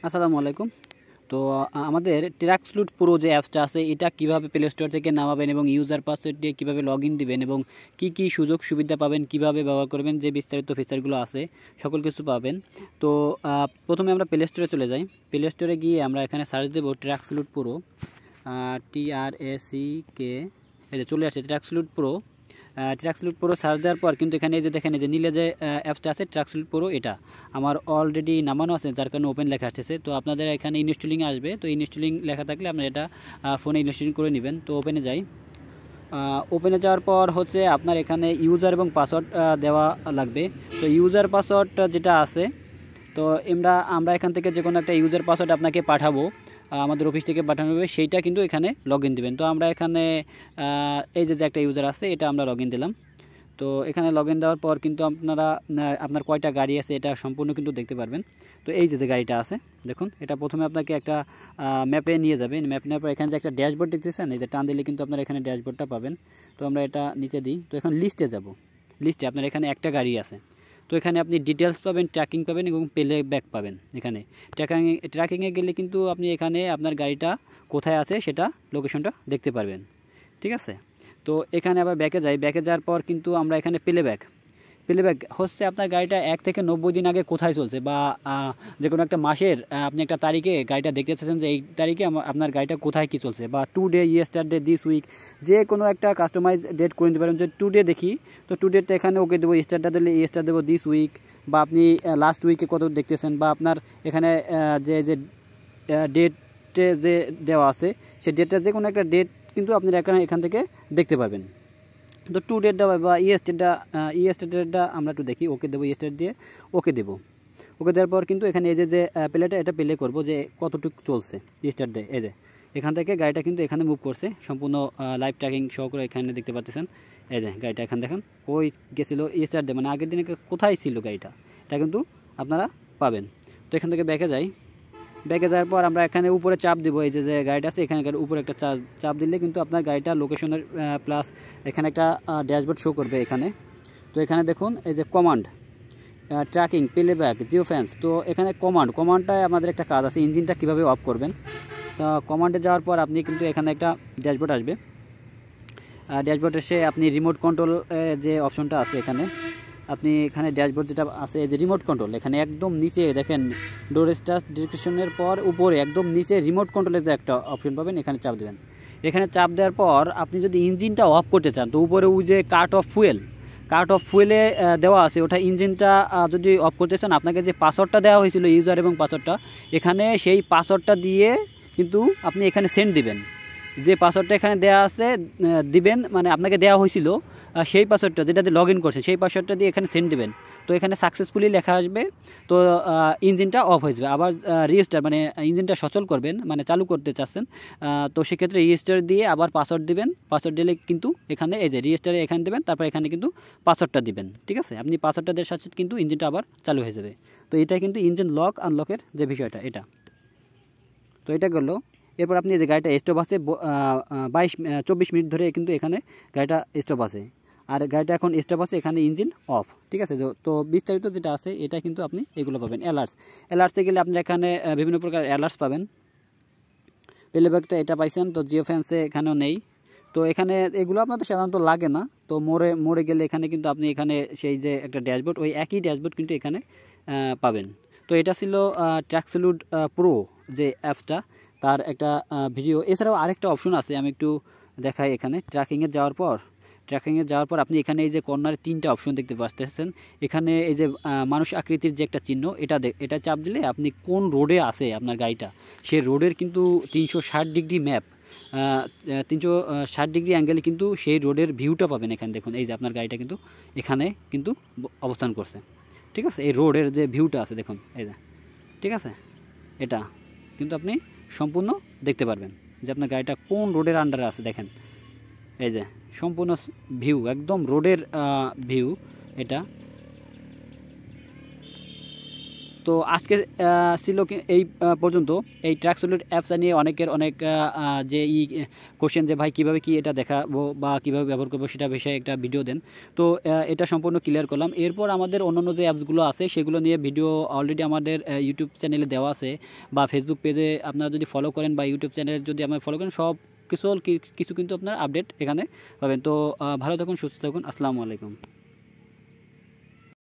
আসসালামু আলাইকুম। তো আমাদের ট্র্যাকস্লুট প্রো যে অ্যাপসটা আছে এটা কিভাবে প্লে স্টোর থেকে নামাবেন এবং ইউজার পাসওয়ার্ড দিয়ে কীভাবে লগ ইন দিবেন এবং কি কি সুযোগ সুবিধা পাবেন, কিভাবে ব্যবহার করবেন, যে বিস্তারিত ফিচারগুলো আছে সকল কিছু পাবেন। তো প্রথমে আমরা প্লে স্টোরে চলে যাই। প্লে স্টোরে গিয়ে আমরা এখানে সার্চ দেবো ট্র্যাকস্লুট প্রো, TRACK, এই যে চলে আসছে ট্র্যাকস্লুট প্রো। ট্র্যাকস্লুট প্রো সার্চ দেওয়ার পর কিন্তু এখানে এই যে দেখেন, এই যে নীলে যে অ্যাপসটা আছে ট্র্যাকস্লুট প্রো, এটা আমার অলরেডি নামানো আছে, যার কারণে ওপেন লেখা আসতেছে। তো আপনাদের এখানে ইনস্টলিং আসবে, তো ইনস্টলিং লেখা থাকলে আপনারা এটা ফোনে ইনস্টলিং করে নেবেন। তো ওপেনে যাই। ওপেনে যাওয়ার পর হচ্ছে আপনার এখানে ইউজার এবং পাসওয়ার্ড দেওয়া লাগবে। তো ইউজার পাসওয়ার্ড যেটা আছে, তো আমরা এখান থেকে যে কোনো একটা ইউজার পাসওয়ার্ড আপনাকে পাঠাবো, আমাদের অফিস থেকে পাঠানো হবে, সেইটা কিন্তু এখানে লগ ইন দেবেন। তো আমরা এখানে এই যে একটা ইউজার আছে এটা আমরা লগ ইন দিলাম। তো এখানে লগ ইন দেওয়ার পর কিন্তু আপনার কয়টা গাড়ি আছে এটা সম্পূর্ণ কিন্তু দেখতে পারবেন। তো এই যে গাড়িটা আছে দেখুন, এটা প্রথমে আপনাকে একটা ম্যাপে নিয়ে যাবে। ম্যাপ নেওয়ার পর এখানে যে একটা ড্যাশবোর্ড দেখতেছেন, এই যে টান দিলে কিন্তু আপনারা এখানে ড্যাশবোর্ডটা পাবেন। তো আমরা এটা নিচে দিই। তো এখন লিস্টে যাব। লিস্টে আপনার এখানে একটা গাড়ি আছে। তো এখানে আপনি ডিটেলস পাবেন, ট্র্যাকিং পাবেন এবং প্লে ব্যাক পাবেন। এখানে ট্র্যাকিংয়ে গেলে কিন্তু আপনি এখানে আপনার গাড়িটা কোথায় আছে সেটা লোকেশনটা দেখতে পারবেন। ঠিক আছে। তো এখানে আবার ব্যাকে যাই। ব্যাকে যাওয়ার পর কিন্তু আমরা এখানে প্লেব্যাক হচ্ছে আপনার গাড়িটা 1 থেকে 90 দিন আগে কোথায় চলছে, বা যে কোনো একটা মাসের আপনি একটা তারিখে গাড়িটা দেখতে চাচ্ছেন যে এই তারিখে আপনার গাড়িটা কোথায় কী চলছে, বা টুডে, ইয়েস্টারডে, দিস উইক, যে কোনো একটা কাস্টমাইজ ডেট করে নিতে পারেন। যে টুডে দেখি, তো টুডেটা এখানে ওকে দেবো, ইয়েস্টারটা দিলে ইয়েস্টার দেবো, দিস উইক, বা আপনি লাস্ট উইকে কত দেখতেছেন, বা আপনার এখানে যে যে ডেটে যে দেওয়া আছে সেই ডেটটা যে কোনো একটা ডেট কিন্তু আপনি এখান থেকে দেখতে পাবেন। তো টু ডেটটা বা ইয়েস্টারডেটা আমরা একটু দেখি, ওকে দেবো, ইয়েস্টার দিয়ে ওকে দেবো। ওকে দেওয়ার পর কিন্তু এখানে এই যে প্লেটা এটা প্লে করবো যে কতটুকু চলছে ইয়েস্টারডে। এই যে এখান থেকে গাড়িটা কিন্তু এখানে মুভ করছে, সম্পূর্ণ লাইভ ট্র্যাকিং সহ করে এখানে দেখতে পাচ্ছেন। এই যে গাড়িটা এখানে দেখেন ওই গেছিলো ইয়েস্টারডে, মানে আগের দিনে কোথায় ছিল গাড়িটা, এটা কিন্তু আপনারা পাবেন। তো এখান থেকে ব্যাকে যাই। ব্যাকে যাওয়ার পর আমরা এখানে উপরে চাপ দিব, এই যে গাড়িটা আছে এখানে উপরে একটা চাপ দিলে কিন্তু আপনার গাড়িটা লোকেশনের প্লাস এখানে একটা ড্যাশবোর্ড শো করবে এখানে। তো এখানে দেখুন এই যে command, tracking, playback, Jio fans. তো এখানে কমান্ডটায় আমাদের একটা কাজ আছে, ইঞ্জিনটা কীভাবে অফ করবেন। তো কমান্ডে যাওয়ার পর আপনি কিন্তু এখানে একটা ড্যাশবোর্ড আসবে। ড্যাশবোর্ড এসে আপনি রিমোট কন্ট্রোল যে অপশনটা আছে এখানে, আপনি এখানে ড্যাশবোর্ড যেটা আছে যে রিমোট কন্ট্রোল, এখানে একদম নিচে দেখেন ডোর স্টার্ট ডিসক্রিপশনের পর উপরে একদম নিচে রিমোট কন্ট্রোলের যে একটা অপশন পাবেন, এখানে চাপ দেবেন। এখানে চাপ দেওয়ার পর আপনি যদি ইঞ্জিনটা অফ করতে চান, তো উপরে ওই যে কাট অফ ফুয়েলে দেওয়া আছে, ওটা ইঞ্জিনটা যদি অফ করতে চান, আপনাকে যে পাসওয়ার্ডটা দেওয়া হয়েছিল ইউজার এবং পাসওয়ার্ডটা, এখানে সেই পাসওয়ার্ডটা দিয়ে কিন্তু আপনি এখানে সেন্ড দিবেন। যে পাসওয়ার্ডটা এখানে দেওয়া আছে দিবেন, মানে আপনাকে দেওয়া হয়েছিল সেই পাসওয়ার্ডটা যেটা দিয়ে লগ ইন করছেন, সেই পাসওয়ার্ডটা দিয়ে এখানে সেন্ড দেবেন। তো এখানে সাকসেসফুলি লেখা আসবে। তো ইঞ্জিনটা অফ হয়ে যাবে। আবার রিস্টার্ট, মানে ইঞ্জিনটা সচল করবেন, মানে চালু করতে চাচ্ছেন, তো সেক্ষেত্রে রিস্টার দিয়ে আবার পাসওয়ার্ড দিবেন। পাসওয়ার্ড দিলে কিন্তু এখানে এই যে রিস্টারে এখানে দেবেন, তারপর এখানে কিন্তু পাসওয়ার্ডটা দিবেন। ঠিক আছে, আপনি পাসওয়ার্ডটা দেওয়ার সাথে কিন্তু ইঞ্জিনটা আবার চালু হয়ে যাবে। তো এটা কিন্তু ইঞ্জিন লক আনলকের যে বিষয়টা এটা। তো এটা গেল। এরপর আপনি যে গাড়িটা স্টপ আছে 24 মিনিট ধরে কিন্তু এখানে গাড়িটা স্টপ আছে, আর গাড়িটা এখন স্টপ আছে, এখানে ইঞ্জিন অফ। ঠিক আছে। তো বিস্তারিত যেটা আছে এটা কিন্তু আপনি এগুলো পাবেন। অ্যালার্টসে গেলে আপনি এখানে বিভিন্ন প্রকার অ্যালার্টস পাবেন। প্লেব্যাকটা এটা পাইছেন, তো জিও ফ্যান্সে এখানেও নেই। তো এখানে এগুলো আপনাদের সাধারণত লাগে না। তো মোড়ে গেলে এখানে কিন্তু আপনি এখানে সেই যে একটা ড্যাশবোর্ড, ওই একই ড্যাশবোর্ড কিন্তু এখানে পাবেন। তো এটা ছিল ট্র্যাকস্লুট প্রো যে অ্যাপসটা, তার একটা ভিডিও। এছাড়াও আরেকটা অপশন আছে, আমি একটু দেখাই। এখানে ট্র্যাকিংয়ে যাওয়ার পর আপনি এখানে এই যে কর্নারে 3টা অপশন দেখতে পাচ্ছেন। এখানে এই যে মানুষ আকৃতির যে একটা চিহ্ন, এটা চাপ দিলে আপনি কোন রোডে আছে আপনার গাড়িটা, সেই রোডের কিন্তু 360 ডিগ্রি ম্যাপ, 360 ডিগ্রি অ্যাঙ্গেলে কিন্তু সেই রোডের ভিউটা পাবেন। এখানে দেখুন এই যে আপনার গাড়িটা কিন্তু এখানে কিন্তু অবস্থান করছে। ঠিক আছে, এই রোডের যে ভিউটা আছে দেখুন এই যে। ঠিক আছে, এটা কিন্তু আপনি সম্পূর্ণ দেখতে পারবেন যে আপনার গাড়িটা কোন রোডের আন্ডারে আছে। দেখেন এই যে সম্পূর্ণ ভিউ, একদম রোডের ভিউ এটা। তো আজকে ছিল এই পর্যন্ত এই ট্র্যাকসুইট অ্যাপসটা নিয়ে অনেকের অনেক যে কোশ্চেন যে ভাই কীভাবে কি এটা দেখাবো বা কীভাবে ব্যবহার করবো সেটা বিষয়ে একটা ভিডিও দেন। তো এটা সম্পূর্ণ ক্লিয়ার করলাম। এরপর আমাদের অন্যান্য যে অ্যাপসগুলো আছে সেগুলো নিয়ে ভিডিও অলরেডি আমাদের ইউটিউব চ্যানেলে দেওয়া আছে, বা ফেসবুক পেজে আপনারা যদি ফলো করেন বা ইউটিউব চ্যানেলে যদি আপনারা ফলো করেন, সব কিছু কিন্তু আপনার আপডেট এখানে পাবেন। তো ভালো থাকুন, সুস্থ থাকুন, আসসালামু আলাইকুম।